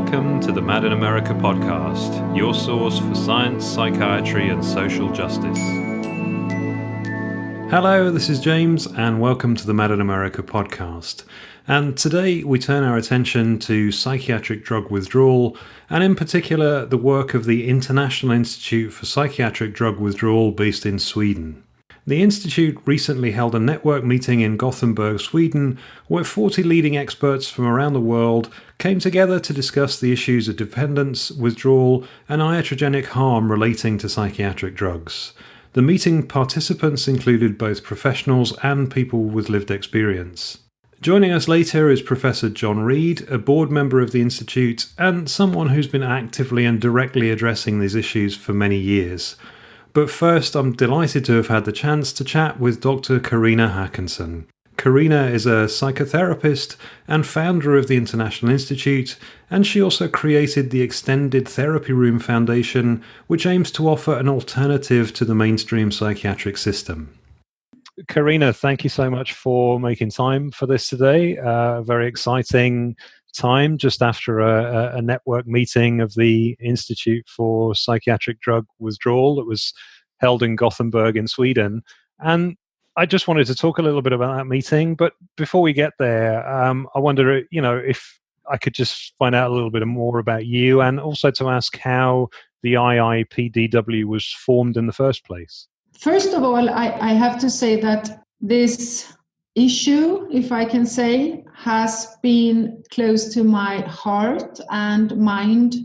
Welcome to the Mad in America podcast, your source for science, psychiatry, and social justice. Hello, this is James, and welcome to the Mad in America podcast. And today we turn our attention to psychiatric drug withdrawal, and in particular the work of the International Institute for Psychiatric Drug Withdrawal based in Sweden. The Institute recently held a network meeting in Gothenburg, Sweden, where 40 leading experts from around the world came together to discuss the issues of dependence, withdrawal, and iatrogenic harm relating to psychiatric drugs. The meeting participants included both professionals and people with lived experience. Joining us later is Professor John Reed, a board member of the Institute and someone who's been actively and directly addressing these issues for many years. But first, I'm delighted to have had the chance to chat with Dr. Carina Håkansson. Carina is a psychotherapist and founder of the International Institute, and she also created the Extended Therapy Room Foundation, which aims to offer an alternative to the mainstream psychiatric system. Carina, thank you so much for making time for this today. Very exciting time just after a network meeting of the Institute for Psychiatric Drug Withdrawal that was held in Gothenburg in Sweden. And I just wanted to talk a little bit about that meeting. But before we get there, I wonder, if I could just find out a little bit more about you, and also to ask how the IIPDW was formed in the first place. First of all, I have to say that this issue, if I can say, has been close to my heart and mind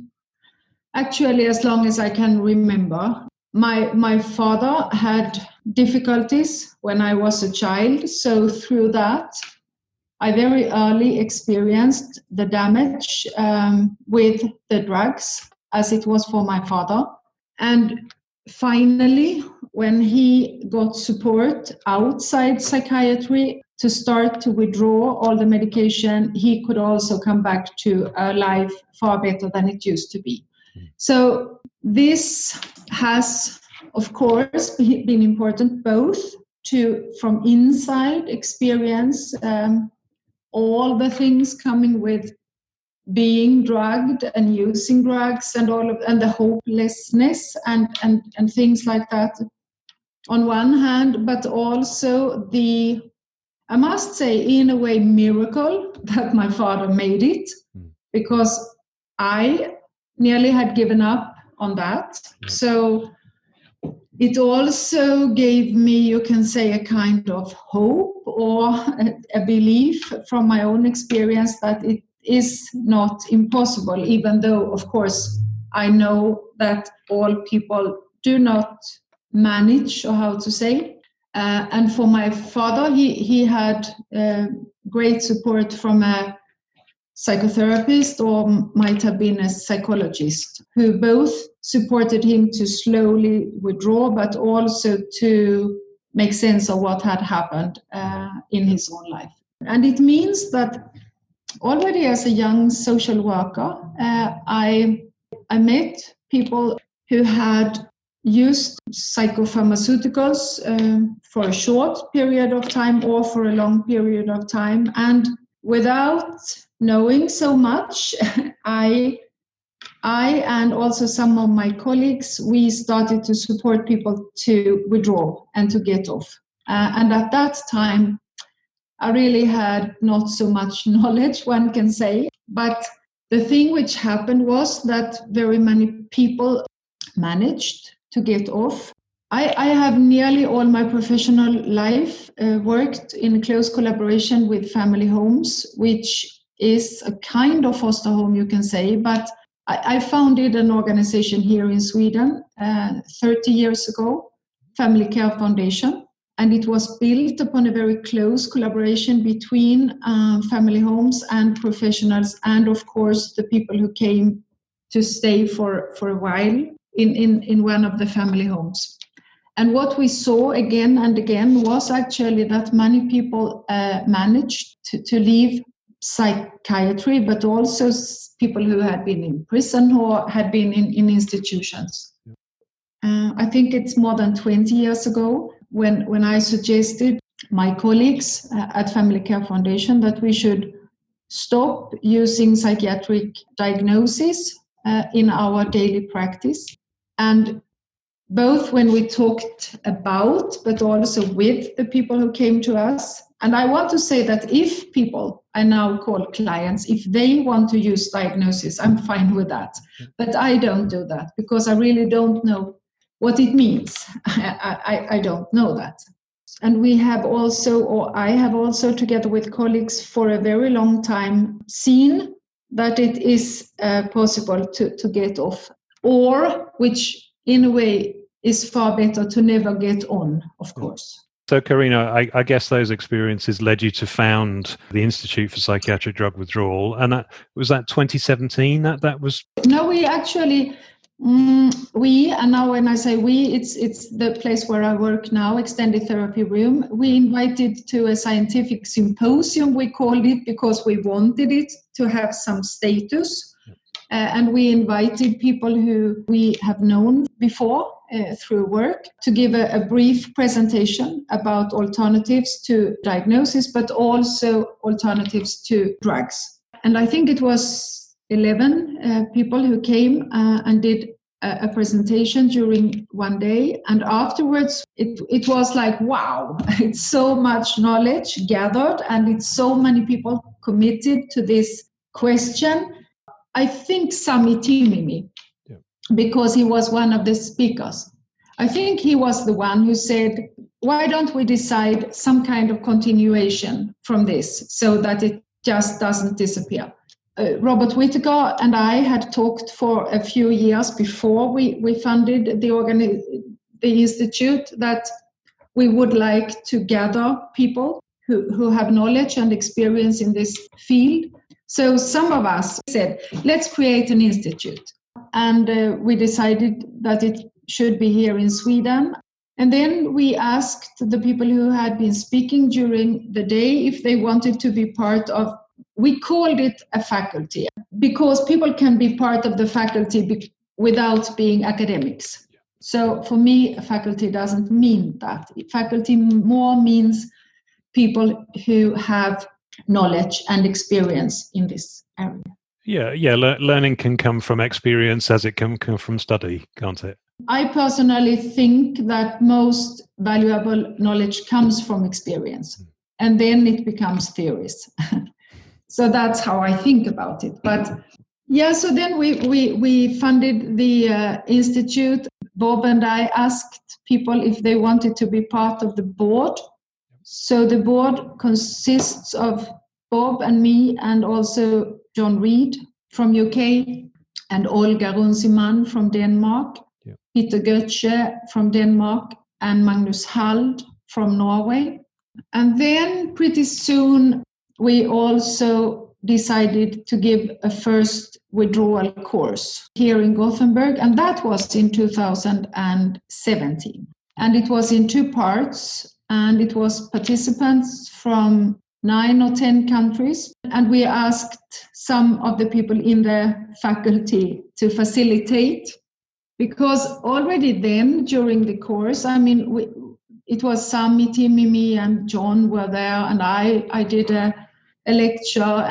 actually as long as I can remember. My father had difficulties when I was a child, so through that I very early experienced the damage with the drugs, as it was for my father. And finally, when he got support outside psychiatry to start to withdraw all the medication, he could also come back to a life far better than it used to be. So this has, of course, been important both to, from inside, experience all the things coming with being drugged and using drugs and and the hopelessness and things like that on one hand, but also the, I must say, in a way, miracle that my father made it, because I nearly had given up on that. So it also gave me, you can say, a kind of hope or a belief from my own experience that it is not impossible, even though, of course, I know that all people do not manage, or how to say. And for my father, he had great support from a psychotherapist, or might have been a psychologist, who both supported him to slowly withdraw, but also to make sense of what had happened in his own life. And it means that already as a young social worker, I met people who had used psychopharmaceuticals for a short period of time or for a long period of time. And without knowing so much, I and also some of my colleagues, we started to support people to withdraw and to get off. And at that time, I really had not so much knowledge, one can say. But the thing which happened was that very many people managed to get off. I have nearly all my professional life worked in close collaboration with family homes, which is a kind of foster home, you can say. But I founded an organization here in Sweden 30 years ago, Family Care Foundation. And it was built upon a very close collaboration between family homes and professionals, and of course the people who came to stay for a while in one of the family homes. And what we saw again and again was actually that many people managed to leave psychiatry, but also people who had been in prison or had been in institutions. I think it's more than 20 years ago when I suggested my colleagues at Family Care Foundation that we should stop using psychiatric diagnosis in our daily practice. And both when we talked about, but also with the people who came to us. And I want to say that if people, I now call clients, if they want to use diagnosis, I'm fine with that. But I don't do that because I really don't know what it means. I don't know that. And we have also, or I have also, together with colleagues for a very long time, seen that it is possible to get off, or which in a way is far better to never get on, of course. So, Carina, I guess those experiences led you to found the Institute for Psychiatric Drug Withdrawal, and was that 2017 that was? No, we actually, and now when I say we, it's the place where I work now, Extended Therapy Room. We invited to a scientific symposium, we called it, because we wanted it to have some status. And we invited people who we have known before through work to give a brief presentation about alternatives to diagnosis, but also alternatives to drugs. And I think it was 11 people who came and did a presentation during one day. And afterwards, it was like, wow, it's so much knowledge gathered and it's so many people committed to this question. I think Sami Timimi, because he was one of the speakers. I think he was the one who said, why don't we decide some kind of continuation from this so that it just doesn't disappear? Robert Whittaker and I had talked for a few years before we funded the institute that we would like to gather people who have knowledge and experience in this field. So some of us said, let's create an institute. And we decided that it should be here in Sweden. And then we asked the people who had been speaking during the day if they wanted to be part of, we called it a faculty, because people can be part of the faculty without being academics. So for me, a faculty doesn't mean that. Faculty more means people who have knowledge and experience in this area. Yeah. Learning can come from experience as it can come from study, can't it? I personally think that most valuable knowledge comes from experience, and then it becomes theories. So that's how I think about it. But yeah, so then we funded the institute. Bob and I asked people if they wanted to be part of the board. So the board consists of Bob and me, and also John Reed from UK, and Olga Runciman from Denmark, Peter Götze from Denmark, and Magnus Hald from Norway. And then pretty soon we also decided to give a first withdrawal course here in Gothenburg, and that was in 2017. And it was in two parts. And it was participants from 9 or 10 countries. And we asked some of the people in the faculty to facilitate, because already then during the course, it was Sami, Timimi, and John were there, and I did a lecture,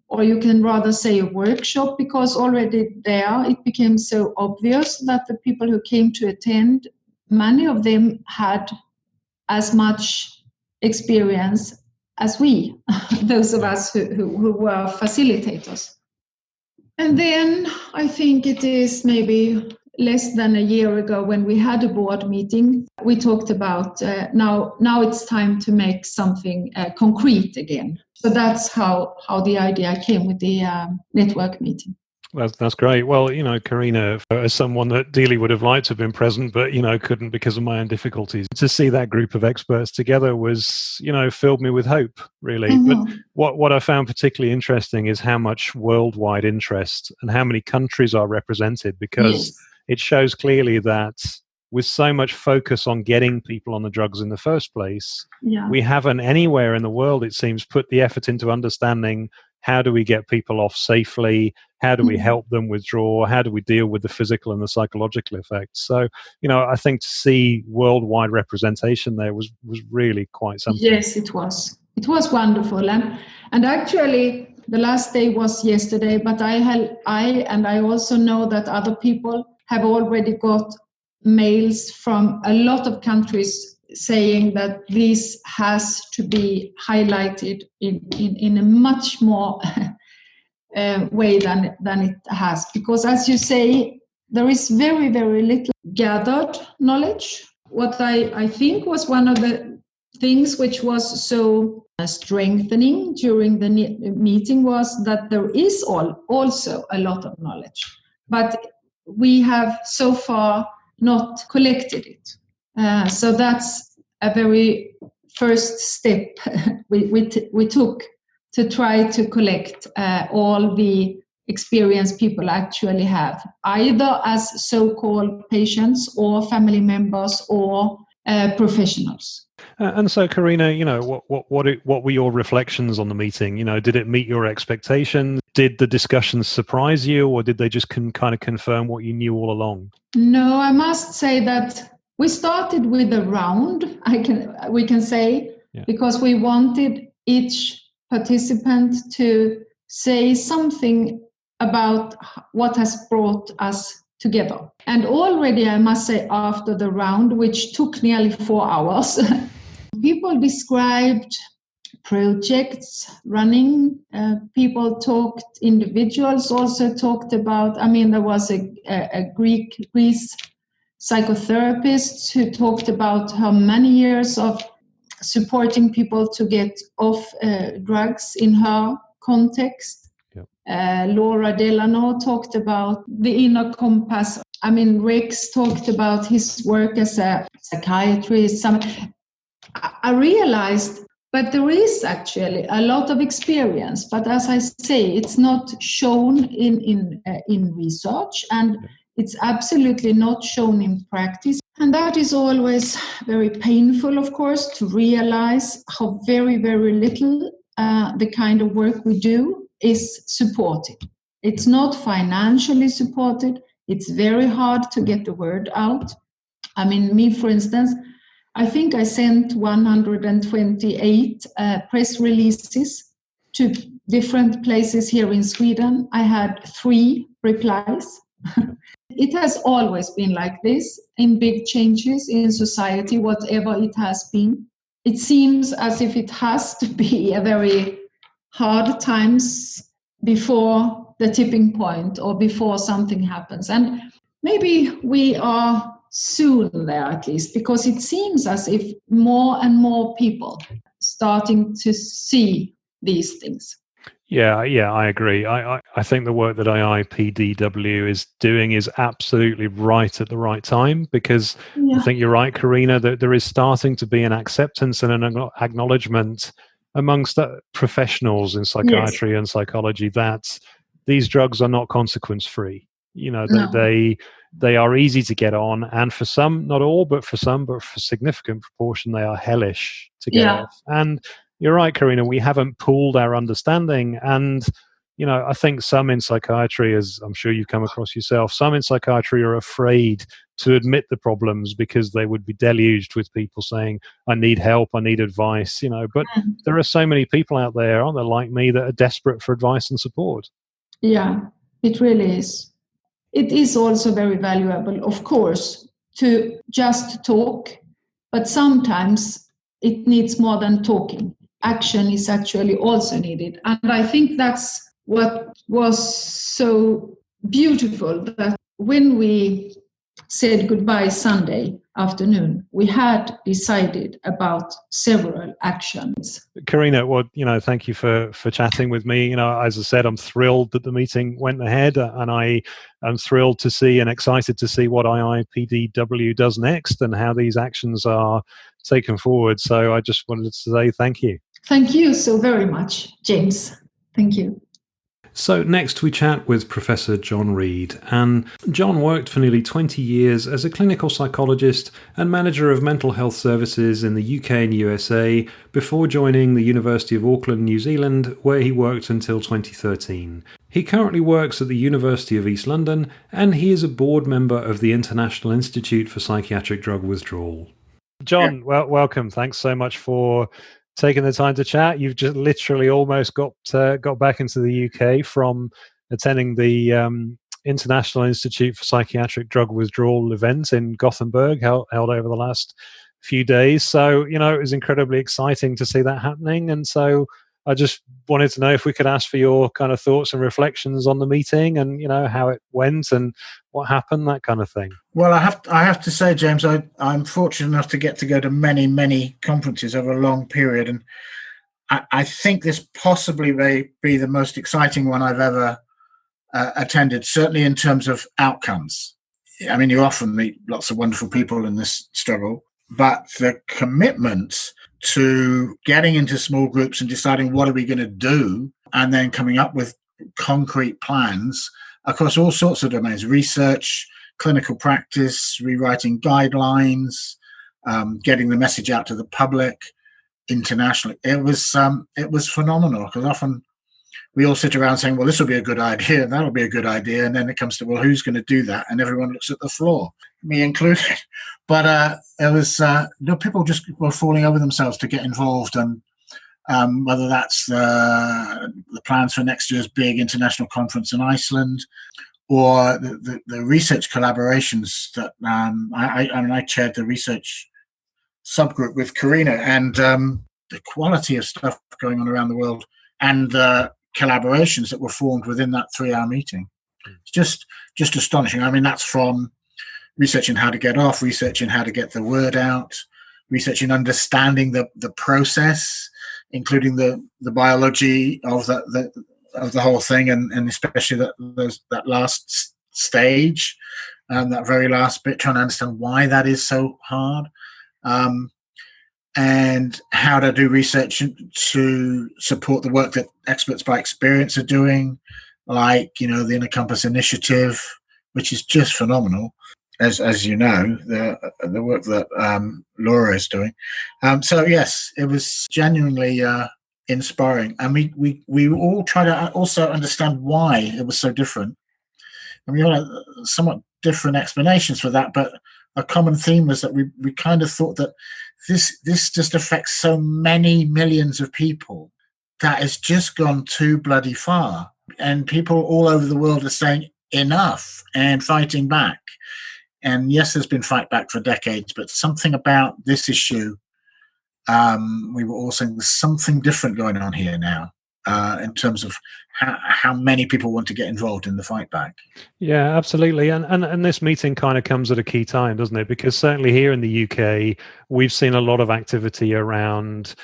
or you can rather say a workshop, because already there it became so obvious that the people who came to attend, many of them had as much experience as we, those of us who were facilitators. And then I think it is maybe less than a year ago when we had a board meeting, we talked about now it's time to make something concrete again. So that's how the idea came with the network meeting. That's great. Well, Carina, as someone that dearly would have liked to have been present, but, couldn't because of my own difficulties, to see that group of experts together was, filled me with hope, really. Mm-hmm. But what I found particularly interesting is how much worldwide interest and how many countries are represented, because it shows clearly that with so much focus on getting people on the drugs in the first place, we haven't anywhere in the world, it seems, put the effort into understanding how do we get people off safely? How do we help them withdraw? How do we deal with the physical and the psychological effects? So, I think to see worldwide representation there was really quite something. Yes, it was. It was wonderful. And actually, The last day was yesterday, but I also know that other people have already got mails from a lot of countries saying that this has to be highlighted in a much more way than it has. Because as you say, there is very, very little gathered knowledge. What I think was one of the things which was so strengthening during the meeting was that there is also a lot of knowledge, but we have so far not collected it. So that's a very first step we took to try to collect all the experience people actually have, either as so-called patients or family members or professionals. And so, Carina, what were your reflections on the meeting? Did it meet your expectations? Did the discussions surprise you, or did they just kind of confirm what you knew all along? No, I must say that we started with a round, we can say, because we wanted each participant to say something about what has brought us together. And already, I must say, after the round, which took nearly 4 hours, people described projects running. People individuals also talked about, there was a Greece psychotherapist who talked about how many years of supporting people to get off drugs in her context. Laura Delano talked about the inner compass. Rex talked about his work as a psychiatrist. I realized, but there is actually a lot of experience. But as I say, it's not shown in research, and it's absolutely not shown in practice. And that is always very painful, of course, to realize how very, very little the kind of work we do is supported. It's not financially supported. It's very hard to get the word out. Me, for instance, I think I sent 128 press releases to different places here in Sweden. I had 3 replies. It has always been like this in big changes in society, whatever it has been. It seems as if it has to be a very hard times before the tipping point or before something happens. And maybe we are soon there, at least, because it seems as if more and more people starting to see these things. Yeah, I agree. I think the work that IIPDW is doing is absolutely right at the right time, because I think you're right, Carina, that there is starting to be an acceptance and an acknowledgement amongst professionals in psychiatry and psychology that these drugs are not consequence-free. They are easy to get on, and for some, not all, but for significant proportion, they are hellish to get off. And you're right, Carina, we haven't pooled our understanding. And, I think some in psychiatry, as I'm sure you've come across yourself, some in psychiatry are afraid to admit the problems because they would be deluged with people saying, I need help, I need advice, But there are so many people out there, aren't there, like me, that are desperate for advice and support. Yeah, it really is. It is also very valuable, of course, to just talk, but sometimes it needs more than talking. Action is actually also needed. And I think that's what was so beautiful, that when we said goodbye Sunday afternoon, we had decided about several actions. Carina, thank you for chatting with me. As I said, I'm thrilled that the meeting went ahead, and I am thrilled to see and excited to see what IIPDW does next and how these actions are taken forward. So I just wanted to say thank you. Thank you so very much, James. Thank you. So next we chat with Professor John Reed, and John worked for nearly 20 years as a clinical psychologist and manager of mental health services in the UK and USA before joining the University of Auckland, New Zealand, where he worked until 2013. He currently works at the University of East London, and he is a board member of the International Institute for Psychiatric Drug Withdrawal. John, welcome. Thanks so much for taking the time to chat. You've just literally almost got back into the UK from attending the International Institute for Psychiatric Drug Withdrawal event in Gothenburg, held over the last few days. So, it was incredibly exciting to see that happening. And so I just wanted to know if we could ask for your kind of thoughts and reflections on the meeting and, how it went and what happened, that kind of thing. Well, I have to say, James, I'm fortunate enough to get to go to many, many conferences over a long period. And I think this possibly may be the most exciting one I've ever attended, certainly in terms of outcomes. I mean, you often meet lots of wonderful people in this struggle, but the commitment to getting into small groups and deciding what are we going to do, and then coming up with concrete plans across all sorts of domains: research, clinical practice, rewriting guidelines, getting the message out to the public internationally. It was phenomenal, because often we all sit around saying, well, this will be a good idea, and that'll be a good idea. And then it comes to, well, who's going to do that? And everyone looks at the floor, me included. But it was, people just were falling over themselves to get involved. And whether that's the plans for next year's big international conference in Iceland, or the research collaborations that I chaired the research subgroup with Carina, and the quality of stuff going on around the world, and collaborations that were formed within that 3-hour meeting. It's just astonishing. I mean, that's from researching how to get off, researching how to get the word out, researching understanding the process, including the biology of the whole thing, and especially that last stage, that very last bit, trying to understand why that is so hard. And how to do research to support the work that experts by experience are doing, like, the Inner Compass Initiative, which is just phenomenal, as you know, the work that Laura is doing. So yes, it was genuinely inspiring, and we all try to also understand why it was so different. And we all have somewhat different explanations for that, but a common theme was that we kind of thought that this just affects so many millions of people that it's just gone too bloody far. And people all over the world are saying enough and fighting back. And yes, there's been fight back for decades, but something about this issue, we were all saying there's something different going on here now. In terms of how many people want to get involved in the fight back. Yeah, absolutely. And this meeting kind of comes at a key time, doesn't it? Because certainly here in the UK, we've seen a lot of activity around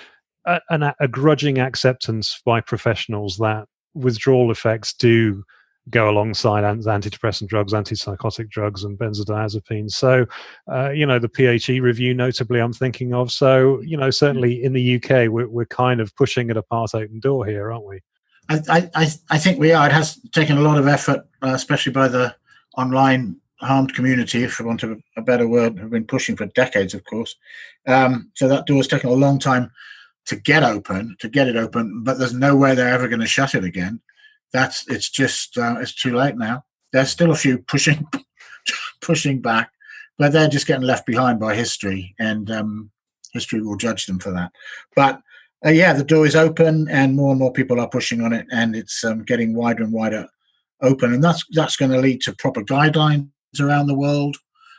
a grudging acceptance by professionals that withdrawal effects do go alongside antidepressant drugs, antipsychotic drugs, and benzodiazepines. So, the PHE review, notably, I'm thinking of. So, certainly in the UK, we're kind of pushing at a part open door here, aren't we? I think we are. It has taken a lot of effort, especially by the online harmed community, if I want a better word, have been pushing for decades, of course. So that door has taken a long time to get it open, but there's no way they're ever going to shut it again. It's too late now. There's still a few pushing back, but they're just getting left behind by history, and history will judge them for that. But the door is open, and more people are pushing on it, and it's getting wider and wider open, and that's going to lead to proper guidelines around the world.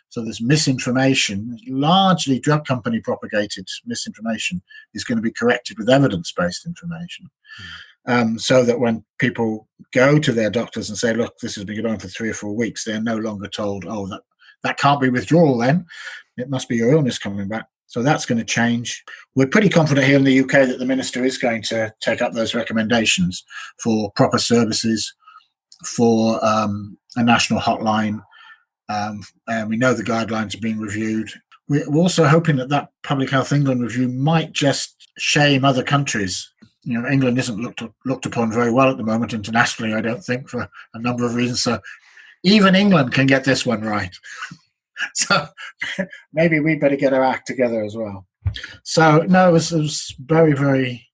So this misinformation, largely drug company propagated misinformation, is going to be corrected with evidence-based information. So that when people go to their doctors and say, look, this has been going on for 3 or 4 weeks, they're no longer told, oh, that can't be withdrawal then. It must be your illness coming back. So that's going to change. We're pretty confident here in the UK that the Minister is going to take up those recommendations for proper services, for a national hotline. And we know the guidelines are being reviewed. We're also hoping that Public Health England review might just shame other countries. England isn't looked upon very well at the moment internationally, I don't think, for a number of reasons. So even England can get this one right. So maybe we better get our act together as well. So no, it was very, very,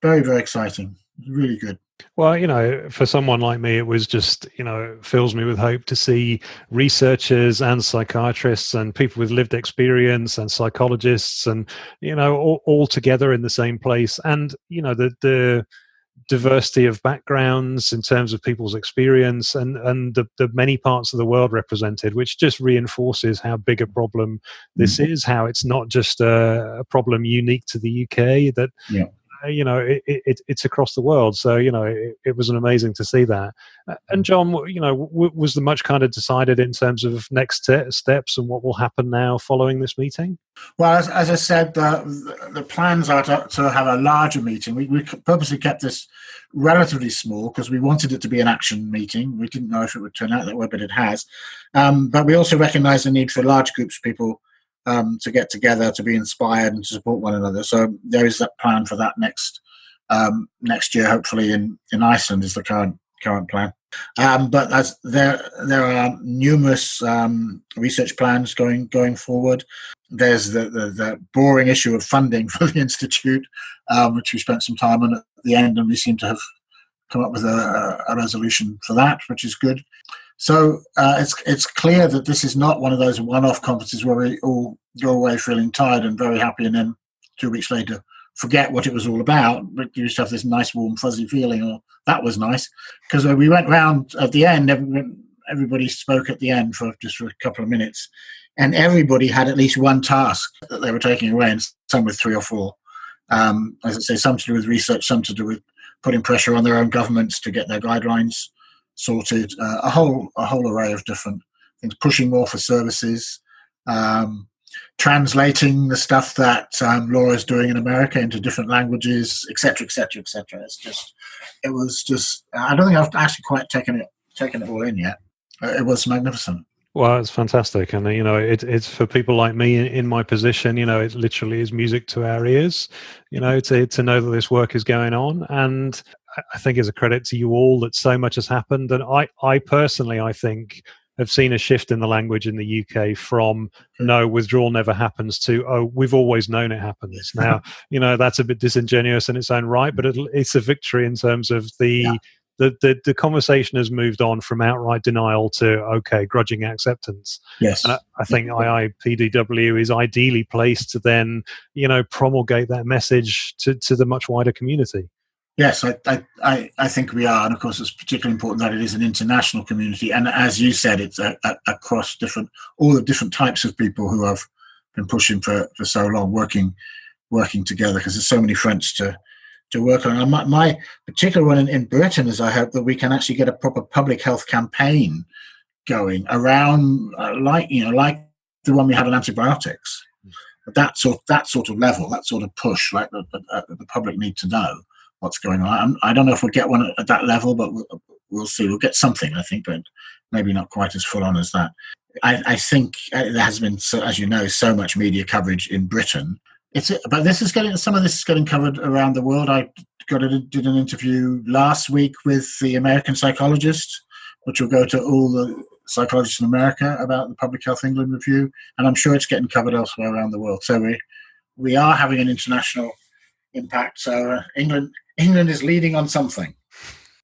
very, very exciting. Really good. Well, for someone like me, it was just, it fills me with hope to see researchers and psychiatrists and people with lived experience and psychologists and, all together in the same place. And, the diversity of backgrounds in terms of people's experience and the many parts of the world represented, which just reinforces how big a problem this is, how it's not just a problem unique to the UK, that it's across the world. So it was amazing to see that. And John, was there much kind of decided in terms of next steps and what will happen now following this meeting? Well, as I said, the plans are to have a larger meeting. We purposely kept this relatively small because we wanted it to be an action meeting. We didn't know if it would turn out that way, but it has. But we also recognise the need for large groups of people to get together, to be inspired and to support one another. So there is that plan for that next year, hopefully in Iceland is the current plan. But as there are numerous research plans going forward. There's the boring issue of funding for the institute, which we spent some time on at the end, and we seem to have come up with a resolution for that, which is good. So it's clear that this is not one of those one-off conferences where we all go away feeling tired and very happy, and then 2 weeks later forget what it was all about. But you just have this nice, warm, fuzzy feeling, or that was nice. Because we went round at the end, everybody spoke at the end for a couple of minutes, and everybody had at least one task that they were taking away, and some with 3 or 4. As I say, some to do with research, some to do with putting pressure on their own governments to get their guidelines sorted, a whole array of different things, pushing more for services, translating the stuff that Laura's doing in America into different languages, etc., etc., etc. It was just. I don't think I've actually quite taken it all in yet. It was magnificent. Well, it's fantastic, and it's for people like me in my position. It literally is music to our ears. To know that this work is going on, and I think it's a credit to you all that so much has happened. And I personally, I think, have seen a shift in the language in the UK from no, withdrawal never happens to, oh, we've always known it happens. Now, that's a bit disingenuous in its own right, but it's a victory in terms of the conversation has moved on from outright denial to, okay, grudging acceptance. Yes. And I think IIPDW is ideally placed to then, promulgate that message to the much wider community. Yes, I think we are, and of course it's particularly important that it is an international community, and as you said, it's across all the different types of people who have been pushing for so long, working together, because there's so many fronts to work on. And my particular one in Britain is I hope that we can actually get a proper public health campaign going around, like the one we had on antibiotics, that sort of level, that sort of push, like the public need to know what's going on. I don't know if we'll get one at that level, but we'll see. We'll get something, I think, but maybe not quite as full on as that. I think there has been, as you know, so much media coverage in Britain. But some of this is getting covered around the world. I did an interview last week with the American psychologist, which will go to all the psychologists in America, about the Public Health England review, and I'm sure it's getting covered elsewhere around the world. So we are having an international impact. So England is leading on something.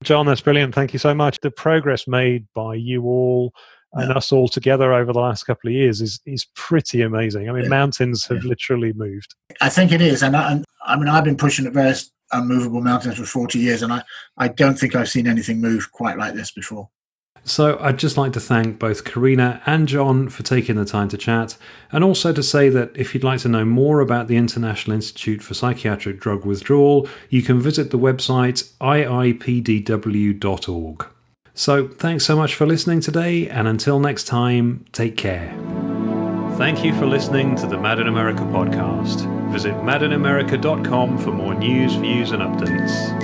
John, that's brilliant. Thank you so much. The progress made by you all and us all together over the last couple of years is pretty amazing. I mean, mountains have literally moved. I think it is. And I mean, I've been pushing at various unmovable mountains for 40 years, and I don't think I've seen anything move quite like this before. So I'd just like to thank both Carina and John for taking the time to chat, and also to say that if you'd like to know more about the International Institute for Psychiatric Drug Withdrawal, you can visit the website iipdw.org. So thanks so much for listening today, and until next time, take care. Thank you for listening to the Mad in America podcast. Visit madinamerica.com for more news, views and updates.